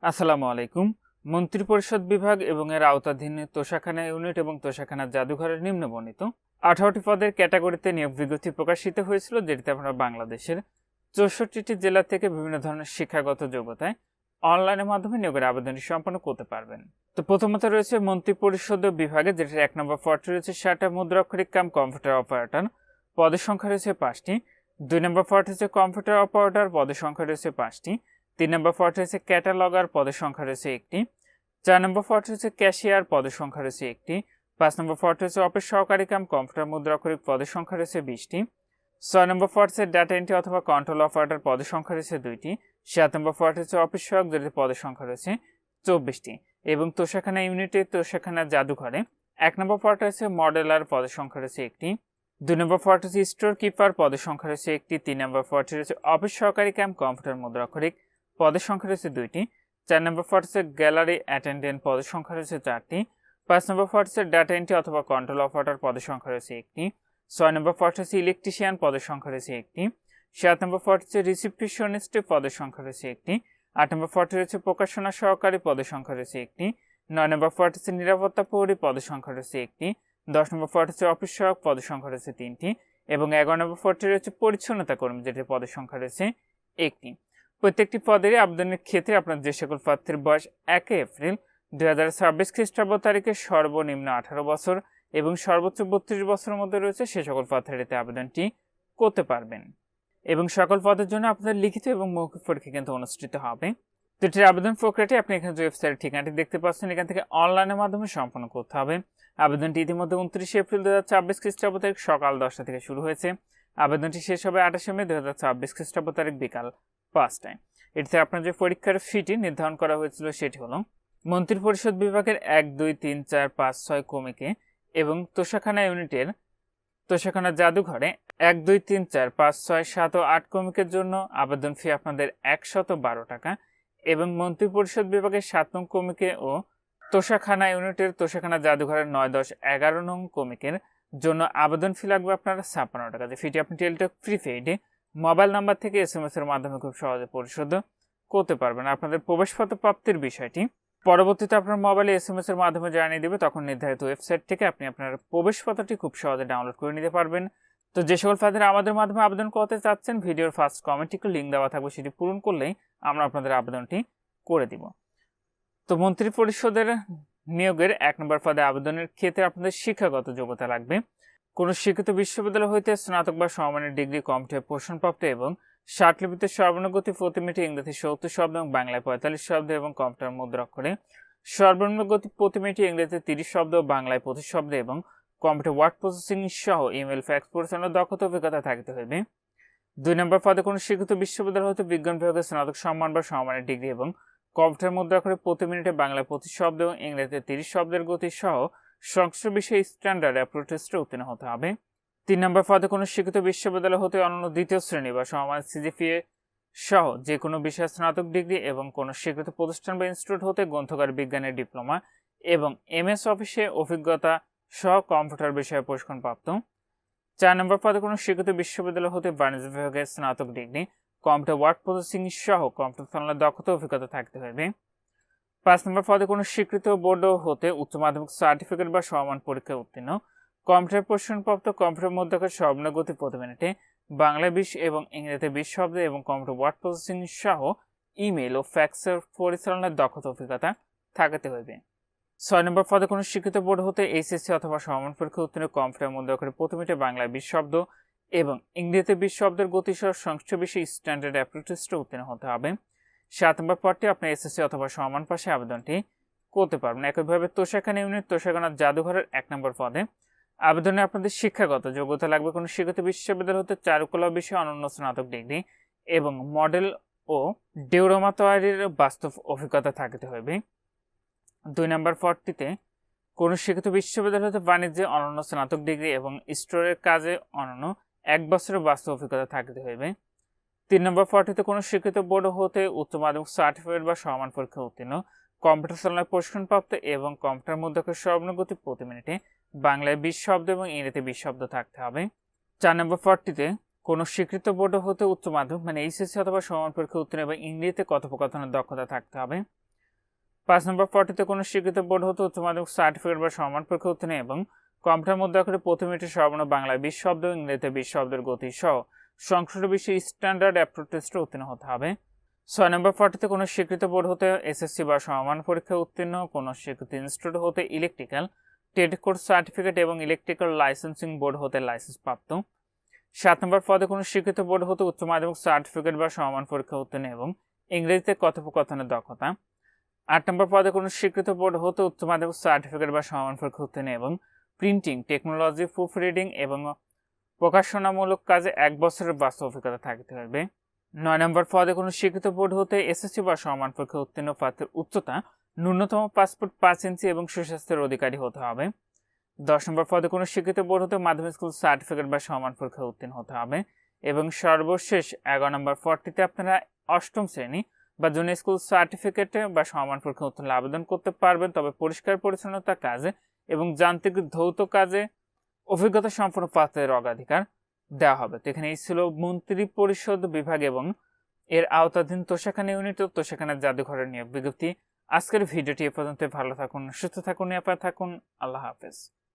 আসসালামু আলাইকুম। মন্ত্রিপরিষদ বিভাগ এবং এর আওতাধীন তোষাখানা ইউনিট এবং তোষাখানা জাদুঘরের নিম্নবর্ণিত 18টি পদের ক্যাটাগরিতে নিয়োগ বিজ্ঞপ্তি প্রকাশিত হয়েছিল, যেটিতে আপনারা বাংলাদেশের 64টি জেলা থেকে বিভিন্ন ধরনের শিক্ষাগত যোগ্যতায় অনলাইনের মাধ্যমে নিয়োগের আবেদনটি সম্পন্ন করতে পারবেন। তো প্রথমত রয়েছে মন্ত্রিপরিষদ বিভাগে, যেটির 1 নম্বর পদটি রয়েছে শাটা মুদ্রাক্ষরিক কাম কম্পিউটার অপারেটর, পদের সংখ্যা রয়েছে 5টি। 2 নম্বর পদ হচ্ছে কম্পিউটার অপারেটর, পদের সংখ্যা রয়েছে 5টি। 3 নম্বর পদ হচ্ছে ক্যাটালগার, পদের সংখ্যা রয়েছে 1টি। 4 নম্বর পদ হচ্ছে ক্যাশিয়ার, পদের সংখ্যা রয়েছে 1টি। 5 নম্বর পদ হচ্ছে অফিস সহকারী কাম কম্পিউটার মুদ্রাক্ষরিক, পদের সংখ্যা রয়েছে 20টি। 6 নম্বর পদ হচ্ছে ডাটা এন্ট্রি অথবা কন্ট্রোল অপারেটর, পদের সংখ্যা রয়েছে 2টি। 7 নম্বর পদ হচ্ছে অফিস সহায়ক, যেটির পদের সংখ্যা রয়েছে 24টি। এবং তোষাখানা ইউনিটে তোষাখানা জাদুঘরে 1 নম্বর পদ হচ্ছে মডেলার, পদের সংখ্যা রয়েছে 1টি। 2 নম্বর পদ হচ্ছে স্টোর কিপার, পদের সংখ্যা রয়েছে 1টি। 3 নম্বর পদ হচ্ছে অফিস সহকারী কাম কম্পিউটার মুদ্রাক্ষরিক, পদের সংখ্যা রয়েছে 2টি। 4 নম্বর পদ হচ্ছে গ্যালারি অ্যাটেন্ডেন্ট, পদের সংখ্যা রয়েছে 4টি। 5 নম্বর পদ হচ্ছে ডাটা এন্ট্রি অথবা কন্ট্রোল অপারেটর, পদের সংখ্যা রয়েছে 1টি। 6 নম্বর পদ হচ্ছে ইলেকট্রিশিয়ান, পদের সংখ্যা রয়েছে 1টি। 7 নম্বর পদ হচ্ছে রিসিপশনিস্ট, পদের সংখ্যা রয়েছে 1টি। 8 নম্বর পদ হচ্ছে প্রকাশনা সহকারী, পদের সংখ্যা রয়েছে 1টি। 9 নম্বর পদ হচ্ছে নিরাপত্তা প্রহরী, পদের সংখ্যা রয়েছে 1টি। 10 নম্বর পদ হচ্ছে অফিস সহায়ক, পদের সংখ্যা রয়েছে 3টি। এবং 11 নম্বর পদটি রয়েছে পরিচ্ছন্নতা কর্মী, যেটির পদের সংখ্যা রয়েছে 1টি। প্রত্যেকটি পদেরই আবেদনের ক্ষেত্রে আপনার যে সকল প্রার্থীর বয়স 1 এপ্রিল 2026 খ্রিস্টাব্দ তারিখে সর্বনিম্ন 18 বছর এবং সর্বোচ্চ 32 বছরের মধ্যে রয়েছে, সে সকল প্রার্থীরা আবেদনটি করতে পারবেন। এবং সকল পদের জন্য আপনাদের লিখিত এবং মৌখিক পরীক্ষা কিন্তু অনুষ্ঠিত হবে। তো এটির আবেদন প্রক্রিয়াটি আপনি এখানে যে ওয়েবসাইটের ঠিকানাটি দেখতে পাচ্ছেন, এখান থেকে অনলাইনের মাধ্যমে সম্পন্ন করতে হবে। আবেদনটি ইতিমধ্যে 29 এপ্রিল 2026 খ্রিস্টাব্দ তারিখ সকাল 10টা থেকে শুরু হয়েছে। আবেদনটি শেষ হবে 28 মে 2026 খ্রিস্টাব্দ তারিখ বিকাল 5টায়। এটিতে আপনার যে পরীক্ষার ফিটি নির্ধারণ করা হয়েছিল সেটি হলো মন্ত্রিপরিষদ বিভাগের 1, 2, 3, 4, 5, 6 কমিকে এবং তোষাখানা ইউনিটের তোষাখানা জাদুঘরে 1, 2, 3, 4, 5, 6, 7 ও 8 কমিকের জন্য আবেদন ফি আপনাদের 112 টাকা এবং মন্ত্রিপরিষদ বিভাগের 7 নং কমিকে ও তোষাখানা ইউনিটের তোষাখানা জাদুঘরের 9, 10, 11 নং কমিকের জন্য আবেদন ফি লাগবে আপনার 56 টাকা। যে ফিটি আপনি টেলিটক প্রিপেইডে মোবাইল নাম্বার থেকে SMS এর মাধ্যমে খুব সহজে পরিশোধ করতে পারবেন। আপনাদের প্রবেশপত্র প্রাপ্তির বিষয়টি পরবর্তীতে আপনার মোবাইলে SMS এর মাধ্যমে জানিয়ে দেবে, তখন নির্ধারিত ওয়েবসাইট থেকে আপনি আপনার প্রবেশপত্রটি খুব সহজে ডাউনলোড করে নিতে পারবেন। তো যে সকল প্রার্থীরা আমাদের মাধ্যমে আবেদন করতে চাচ্ছেন, ভিডিওর ফার্স্ট কমেন্টে লিঙ্ক দেওয়া থাকবে, সেটি পূরণ করলেই আমরা আপনাদের আবেদনটি করে দিব। তো মন্ত্রী পরিষদের নিয়োগের 1 নম্বর পদে আবেদনের ক্ষেত্রে আপনাদের শিক্ষাগত যোগ্যতা লাগবে। কোনো স্বীকৃত বিশ্ববিদ্যালয় হইতে স্নাতক বা সমমানের ডিগ্রি, কম্পিউটার প্রশ্নপ্রাপ্ত এবং ষাটলিপিতে সর্বনিম্ন গতি প্রতি মিনিটে ইংরেজি 70 শব্দ এবং বাংলায় 45 শব্দ এবং কম্পিউটার মুদ্রাক্ষরে সর্বনিম্ন গতি প্রতি মিনিটে ইংরেজিতে 30 শব্দ ও বাংলায় 25 শব্দ এবং কম্পিউটার ওয়ার্ড প্রসেসিং সহ ইমেল ফ্যাক্স পরিচালনার দক্ষতা অভিজ্ঞতা থাকতে হবে। 2 নম্বর পদে কোনো স্বীকৃত বিশ্ববিদ্যালয় হতে বিজ্ঞান বিভাগে স্নাতক সম্মান বা সমমানের ডিগ্রি এবং কম্পিউটার মুদ্রাক্ষরে প্রতি মিনিটে বাংলায় 25 শব্দ এবং ইংরেজিতে 30 শব্দের গতি সহ সংশ্লিষ্ট বিষয়ে স্ট্যান্ডার্ড অ্যাপ্রোচ টেস্টে উত্তীর্ণ হতে হবে। 3 নম্বর পদে কোনো স্বীকৃত বিশ্ববিদ্যালয় হতে অনন্য দ্বিতীয় শ্রেণী বা সমমানের CGPA সহ যে কোনো বিষয়ে স্নাতক ডিগ্রি এবং কোনো স্বীকৃত প্রতিষ্ঠান বা ইনস্টিটিউট হতে গ্রন্থাগার বিজ্ঞানের ডিপ্লোমা এবং MS অফিসে অভিজ্ঞতা সহ কম্পিউটার বিষয়ে প্রশিক্ষণপ্রাপ্ত। 4 নম্বর পদে কোনো স্বীকৃত বিশ্ববিদ্যালয় হতে বাণিজ্য বিভাগের স্নাতক ডিগ্রি, কম্পিউটার ওয়ার্ড প্রসেসিং সহ কম্পিউটার চালানোর দক্ষতা অভিজ্ঞতা থাকতে হবে। 5 নম্বর পদে কোনো স্বীকৃত বোর্ড হতে উচ্চ মাধ্যমিক সার্টিফিকেট বা সমমান পরীক্ষায় উত্তীর্ণ, কম্পিউটার প্রশিক্ষণপ্রাপ্ত, কম্পিউটার মুদ্রাক্ষর সর্বনিম্ন গতি প্রতি মিনিটে বাংলায় 20 এবং ইংরেজিতে 20 শব্দ এবং কম্পিউটার ওয়ার্ড প্রসেসিং সহ ইমেল ও ফ্যাক্সের পরিচালনার দক্ষতা অভিজ্ঞতা থাকতে হবে। 6 নম্বর পদে কোনো স্বীকৃত বোর্ড হতে SSC অথবা সমমান পরীক্ষায় উত্তীর্ণ, কম্পিউটার মুদ্রাক্ষরে প্রতি মিনিটে বাংলায় 20 শব্দ এবং ইংরেজিতে 20 শব্দের গতি সহ সংশ্লিষ্ট বিষয়ে স্ট্যান্ডার্ড অ্যাপ্রোচ টেস্টে উত্তীর্ণ হতে হবে। 7 নম্বর পদটি আপনি SSC অথবা সমান পাশে আবেদনটি করতে পারবেন। একইভাবে তোষাখানা ইউনিট তোষাখানা জাদুঘরের 1 নম্বর পদে আবেদনে আপনাদের শিক্ষাগত যোগ্যতা লাগবে কোনো স্বীকৃত বিশ্ববিদ্যালয় হতে চারুকলা বিষয়ে অনন্য স্নাতক ডিগ্রি এবং মডেল ও ডিওরামা তৈরির বাস্তব অভিজ্ঞতা থাকতে হবে। 2 নম্বর পদটিতে কোনো স্বীকৃত বিশ্ববিদ্যালয় হতে বাণিজ্যে অনন্য স্নাতক ডিগ্রি এবং স্টোরের কাজে অনন্য 1 বছরের বাস্তব অভিজ্ঞতা থাকতে হবে। 3 নম্বর পদটিতে কোনো স্বীকৃত বোর্ড হতে উচ্চ মাধ্যমিক সার্টিফিকেট বা সমান পরীক্ষা উত্তীর্ণ, কম্পিউটার চালনায় প্রশিক্ষণপ্রাপ্ত এবং কম্পিউটার মুদ্রাক্ষর সর্বনিম্ন গতি প্রতি মিনিটে বাংলায় 20 শব্দ এবং ইংরেজিতে 20 শব্দ থাকতে হবে। 4 নম্বর পদটিতে কোনো স্বীকৃত বোর্ড হতে উচ্চ মাধ্যমিক SSC অথবা সমান পরীক্ষা উত্তীর্ণ এবং ইংরেজিতে কথোপকথনের দক্ষতা থাকতে হবে। 5 নম্বর 40-তে কোনো স্বীকৃত বোর্ড হতে উচ্চ মাধ্যমিক সার্টিফিকেট বা সমান পরীক্ষা উত্তীর্ণ এবং কম্পিউটার মধ্যে অক্ষরে প্রতি মিনিটে সর্বনিম্ন বাংলায় 20 শব্দ, ইংরেজিতে 20 শব্দের গতি সহ সংশ্লিষ্ট বিষয়ে স্ট্যান্ডার্ড অ্যাপটিটিউড টেস্টে উত্তীর্ণ হতে হবে। 6 নম্বর 40-তে কোনো স্বীকৃত বোর্ড হতে এসএসসি বা সমান পরীক্ষায় উত্তীর্ণ, কোনো স্বীকৃত ইনস্টিটিউট হতে ইলেকট্রিক্যাল ট্রেড কোর্স সার্টিফিকেট এবং ইলেকট্রিক্যাল লাইসেন্সিং বোর্ড হতে লাইসেন্স প্রাপ্ত। 7 নম্বর পদে কোনো স্বীকৃত বোর্ড হতে উচ্চ মাধ্যমিক সার্টিফিকেট বা সমান পরীক্ষা উত্তীর্ণ এবং ইংরেজিতে কথোপকথনের দক্ষতা। 8 নম্বর পদে কোনো স্বীকৃত বোর্ড হতে উচ্চ মাধ্যমিক সার্টিফিকেট বা সমান পরীক্ষা উত্তীর্ণ এবং প্রিন্টিং, টেকনোলজি, প্রুফ রিডিং এবং প্রকাশনামূলক কাজে 1 বছরের বাস্তব অভিজ্ঞতা থাকতে হবে। 9 নম্বর পদে কোনো স্বীকৃত বোর্ড হতে এসএসসি বা সমান পরীক্ষা উত্তীর্ণ প্রার্থীর উচ্চতা ন্যূনতম 5 ফুট 5 ইঞ্চি এবং সুস্বাস্থ্যের অধিকারী হতে হবে। 10 নম্বর পদে কোনো স্বীকৃত বোর্ড হতে মাধ্যমিক স্কুল সার্টিফিকেট বা সমান পরীক্ষা উত্তীর্ণ হতে হবে এবং সর্বশেষ 11 নম্বর 40-তে আপনারা অষ্টম শ্রেণী বা জুনিয়র স্কুল সার্টিফিকেটে বা সমান পরীক্ষা উত্তীর্ণ আবেদন করতে পারবেন, তবে পরিষ্কার পরিচ্ছন্নতা কাজে এবং যান্ত্রিক ধৌত কাজে অভিজ্ঞতা সম্পন্ন প্রার্থীদের অগ্রাধিকার দেওয়া হবে। তো এখানে এই ছিল মন্ত্রী পরিষদ বিভাগ এবং এর আওতাধীন তোষাখানা ইউনিট ও তোষাখানা জাদুঘরের নিয়োগ বিজ্ঞপ্তি। আজকের ভিডিওটি এ পর্যন্ত। ভালো থাকুন, সুস্থ থাকুন, নিরাপদে থাকুন। আল্লাহ হাফেজ।